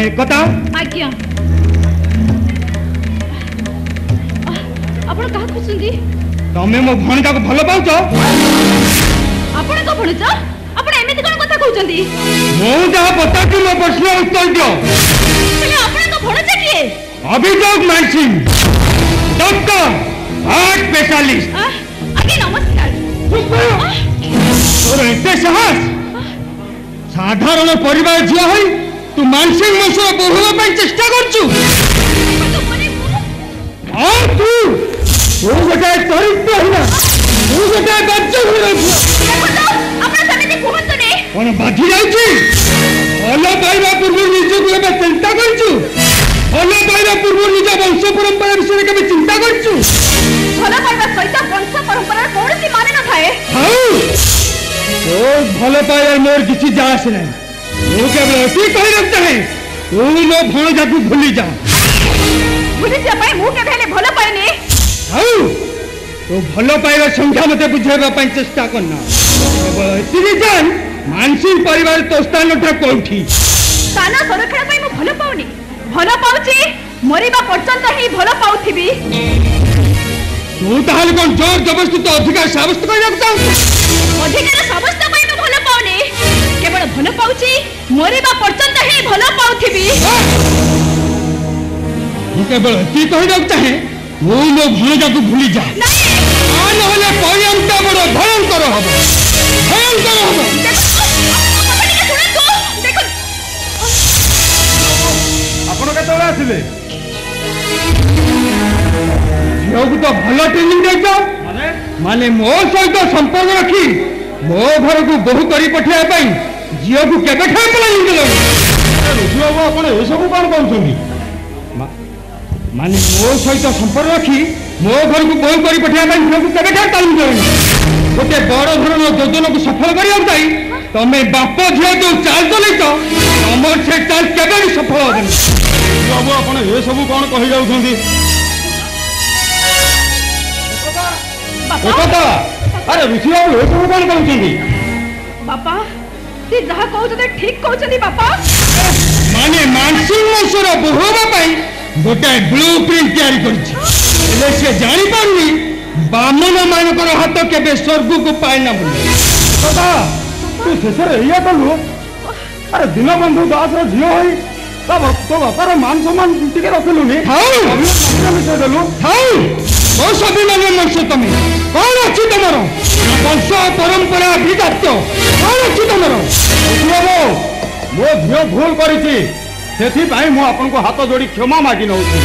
एकता आज्ञा आपण कहा खुशुंदी तमे मो भणजा को भलो पाउछ आपण को भणजा आपण एमिति कोन कथा कहउचंदी मो जा पता कि मो प्रश्न उत्तर दियो चले आपण को भणजा किए अभियोग मानसिंह डॉक्टर हार्ट स्पेशलिस्ट आगे नमस्कार और एते साहस साधारण परिवार झिया होई तू मानसिंह मसो बहुवा ପାଇଁ चेष्टा करछु और तू गोटे चरित्र हिना तू गोटे बच्चा हो रहछु आपण समिति कहंतने कोन बाधी जाउची भलो पाइबा पूर्व निज को एबे चिंता करछु भलो पाइबा पूर्व निज वंश परंपरा विषय के चिंता करछु भलो पाइबा सहित वंश परंपरा कोनसी माने न थाए हां तो भलो पाइबा मोर किछि जास नै मु केवल एती कहि रखता है तू नो भणजा को भूली जा पाई मु के भेले भलो पाइने हां तो भलो पाइबा संख्या मते बुझेबा पई चेष्टा करना एती जान मानसिंह परिवार तो स्थान उठा कोठी स्थान संरक्षण पई मु भलो पाउनी भलो पाउची मरिबा पर्यंत ही भलो पाउथिबी तू ताहले कोन जोर जबरदस्ती तो अधिकार साबित कर रखता अधिकार साबित पई मु भलो पाउनी केवल भलो पाउची मरिबा पर्यंत ही भलो पाउथिबी मु केवल एती कहि रखता है वो नो भणजा को भूली जा नहीं होले परिणामटा बड़ भयंकर हबो आपण केतला आसिले झियो तो भलो ट्रेनिंग देछो माने मो सहित संपर्क रखी मो घर को बहु करी पठिया पई झियो को केबे ठाय प्लानिंग देलो रुझियो आपण ए सब कोन कहउछोनी माने मो सहित संपर्क रखी मो घर को बहु करी पठिया पई झियो को केबे ठाय प्लानिंग देलो गोटे बड़ धरण योजना को सफल करिया जाई तमे बाप झियो जो चाल चलैछ तमर से चाल केबे भी सफल होबनी बाबू आपण ए सब कोन कहि जाउछंदी एकता अरे ऋषि बाबू ए सब कोन कहउछंदी बापा ती जहा कहउछते ठीक कहउछंदी बापा माने मानसिंह मसुर बहुवा पई गोटे ब्लूप्रिंट तैयारी करछि ले से जानि पारनी बामन मानकर हाथ केबे स्वर्ग को पाए ना बोले दादा तू शेषर एया कलु अरे दीनबंधु दास रो झियो होई तब तो बापार मान सम्मान टिके रखलु नी हाउ मिसे देलु हाउ ओ सभी माने मनसे तमे कोन अछि तमरो वंश परंपरा विदात्य कोन अछि तमरो बाबू मो झियो भूल करिछि सेथि भाई मो आपन को हाथ जोड़ी क्षमा मागी नउछि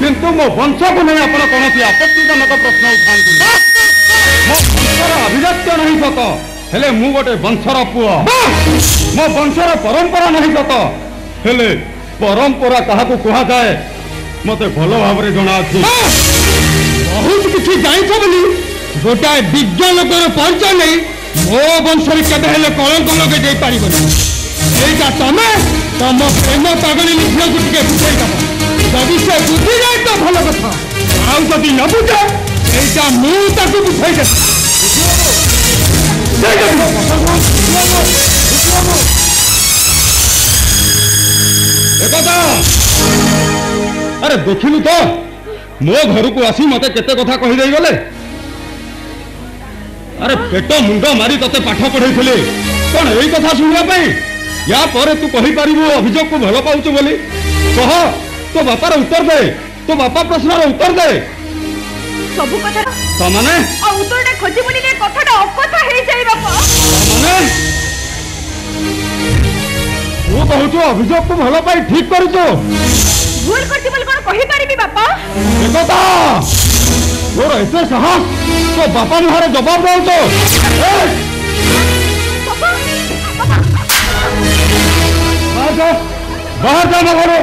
किंतु मो वंश को नहीं आपण कोनोसी आपत्तिजनक प्रश्न उठांतु मो वंशर अभिजात्य नहीं सत हेले मु गोटे वंशर पुओ मो वंशर परंपरा नहीं सत हेले परंपरा काहा को कहा जाए मते भलो भाबरे जणा अछि बहुत किछि जाइछ बोली गोटा विज्ञान कर परिचय नहीं मो वंशर केबे हेले कलंक लगे दे पारिबनी एटा तमे तम प्रेम पागली लिखियो गुटिके बुझाई दबो जदि से बुझी जाए तो भल कथा आउ जदि न बुझे एटा मु ताकू बुझाई दे एकता अरे देखिलु तो मो घर को आसी मते केते कथा कहि देई गले अरे पेट मुंड मारी तते पाठ पढ़ाई थिले कोन एई कथा सुनिया पई या परे तू कहि परिबो अभियोग को भलो पाउछ बोली कह तो बापार उत्तर दे तो बापा प्रश्नर उत्तर दे सब कथा त माने आ उत्तरटा खोजी बोली ने कथाटा अकथा हे जाई बापा माने तू कहूछ अभियोग को भलो पाई ठीक करछो भूल करछि बोल कोन कहि परिबी बापा एकता तोर एते साहस तो बापा मुहारे जवाब दउ तो बाहर जा ना घरे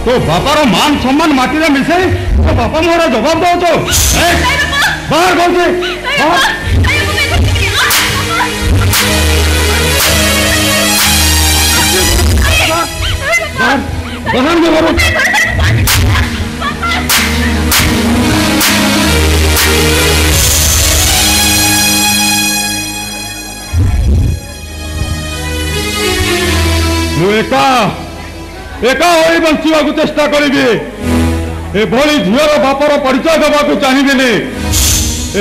तो बापार मान सम्मान माटी रे मिसे तो बापा मुहारे जवाब दउ तो बाहर कहछे बाहर जा घरे एका एका होई बंचिबाकू चेष्टा करिबे एभली झीवर बापर परिचय देवाकू चाहिबिनी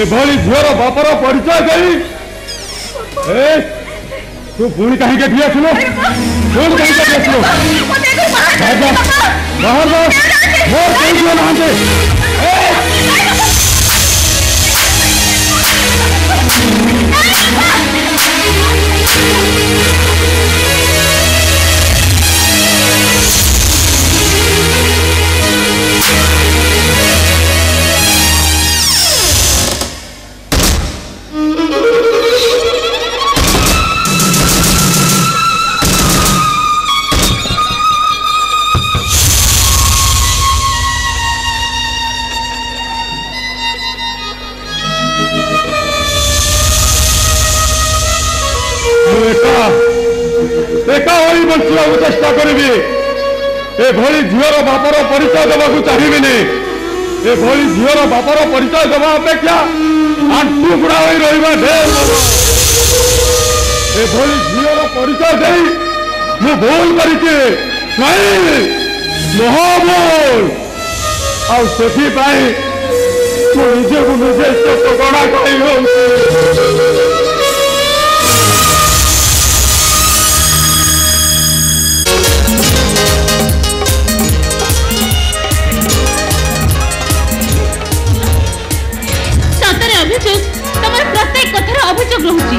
एभली झीवर बापर परिचय देई ए तू पुणी कहीं के दिया सुनो पुणी कहीं के दिया सुनो बाहर बाहर वो कहीं दिया ना दे एका होई बंचिबाकू चेष्टा करिबी एभली झीवर बापर परिचय देवाकू चाहिबिनी एभली झीवर बापर परिचय देवा अपेक्षा आंटू गुड़ा होई रहिबा ढेर एभली झीवर परिचय देई मु भूल करिके नहीं महाभूल आउ सेठी पाई मु निजे को निजे सत गणा कहि हो प्रत्येक कथार अभियोग रहुची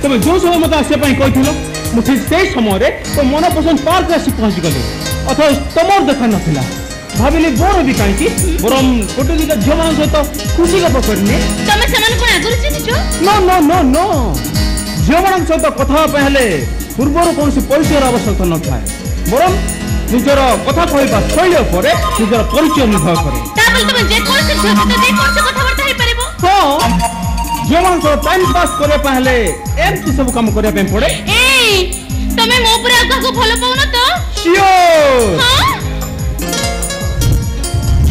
तुम जो समय मत आसे कहथिलो मुझे से समय तो मन पसंद पार्क आसी पहुंची गली अथवा तुमर देखा नथिला भाविली बोर भी कहीं बरम गोटे दिटा झील मान सहित खुशी गप करने तमे समान कोन आगुर चिनिचो नो नो नो नो झील मान सहित कथा हेले पूर्वर कौन परिचय आवश्यकता न थाए बरम निजर कथा कहवा शैली पर निजर परिचय निर्भर करे तुम जे कौन से झील तो जे कौन से कथावार्ता हे परिबो तो जीवन को टाइम पास करे पहले एमती सब काम करे पे पड़े ए तमे मो पर आका को भलो पाउ न तो श्योर हां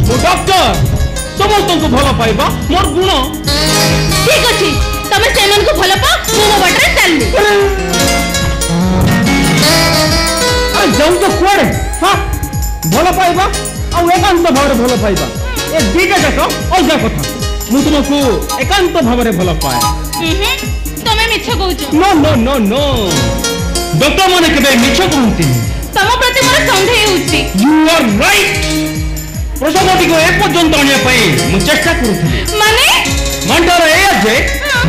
वो डॉक्टर समस्त को भलो पाइबा मोर गुण ठीक अछि तमे सेमन को भलो पा मो बटरे चलली आ जाऊ तो कोड़े हां भलो पाइबा आ एकांत भाव भलो पाइबा ए दीटा जाक अलगा कथा मु तुमको एकांत भाव भल पाए तमे मिछ कहउछ no no no no doctor माने केबे मिछ कहंती तम प्रति मोर संदेह होउची यू आर राइट प्रसवती को एक पर्यंत आनिया पई मु चेष्टा करूथि माने मंडर ए जे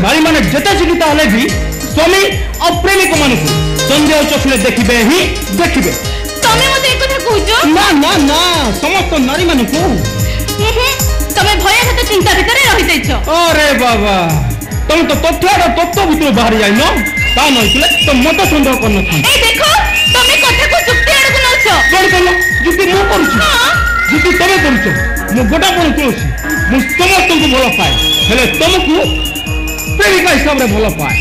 नारी माने जते चिकिता हले भी स्वामी और प्रेमिक मानकु संदेह चक्षुले देखिबे ही देखिबे तमे मते एक कथा कहउछ ना ना ना समस्त नारी मानकु तमे भय हत चिंता भितर रहि जाइछो अरे बाबा तुम तो तत्व भितर बाहर जाई न ता नइले तो मत संदेह करन था ए देखो तमे कथा को जुक्ति आडकु नछो कोन कोन जुक्ति मु करूछु जुक्ति तमे करूछु मु गोटा कोन करूछु मु समस्त को भलो पाए हेले तुमको प्रेमिका हिसाब रे भलो पाए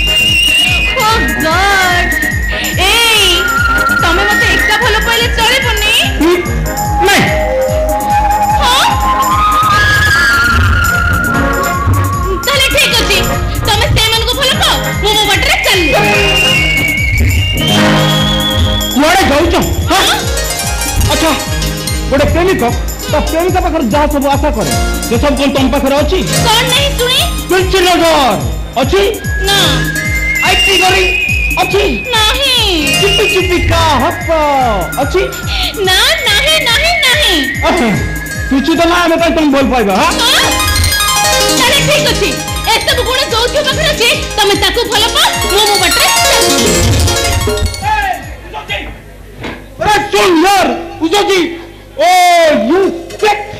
ओ गॉड ए तमे मते एकटा भलो पाइले चलिबनी नहीं हां चले ठीक अछि तमे सेमन को भलो पाओ मो बटरे चलली कुआडे जाउछ हां अच्छा गोटे प्रेमिक तो प्रेमिका पाखर जहाँ सब आशा करे से सब कोन तुम पाखर अछि कौन नहीं सुनी पिंच नजर अछि ना आईटी गरी अछि नहीं चिपी चिपी का हप अछि ना नहीं नहीं नहीं अच्छा तुझी तो ना हमें तुम बोल पाइबा हां चले ठीक अछि ए सब गुण जोथि पाखर अछि तमे ताको भलो पा मो बटरे अरे सुन यार उजोजी ओ यू सिक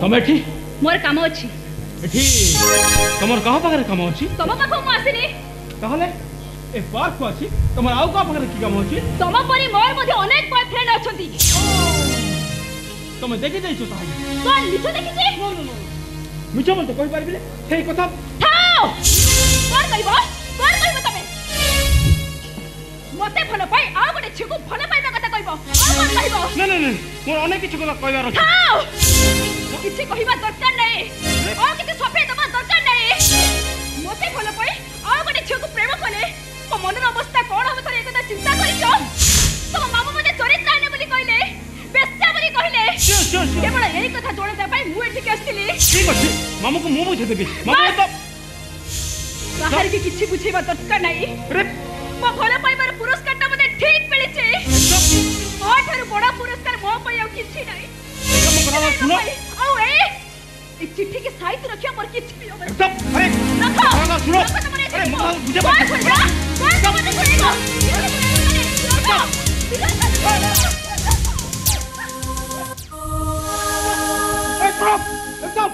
तमे एठी मोर काम अछि एठी तमर कहा पाखरे काम अछि तम पाखो मु आसिनी कहले ए पार्क को अछि तमर आउ का पाखरे की काम अछि तम परी मोर मध्ये अनेक बॉयफ्रेंड अछंती तमे देखि दैछो ताही कोन मिछ देखि जे मिछ बोलते कहि पारिबिले हे कथा थाओ कोन कहबो तमे मते भलो पाई आ गोटे छिकु भलो पाइबा कथा कहबो आ कोन कहबो न मोर अनेक किछ कथा कहबार अछि थाओ किसी कहबा दरकार नहीं और किसी सफेद दबा दरकार नहीं मते भलो पाई आ गोटे छिकु प्रेम कले को मनर अवस्था कोन हम थरे एकदा चिंता करिछो तो मामा मते चरित्र आने बोली कहले बेस्ता बोली कहले केवल एही कथा जोड़े पाई मु एठी आस्तिली ठीक अछि मामा को मु बुझे देबी मामा तो बाहर के किछि बुझेबा दरकार नहीं रे मो भलो पाइबार पुरस्कारटा मते ठीक मिलिছে आठारु बड़ा पुरस्कार मो पाई आ किछि नहीं तुम कथा सुनो आओ ए चिट्ठी के साइज रखिया पर किछि भी होबे एकदम अरे कथा सुनो अरे मुझे बात सुनेगा एकदम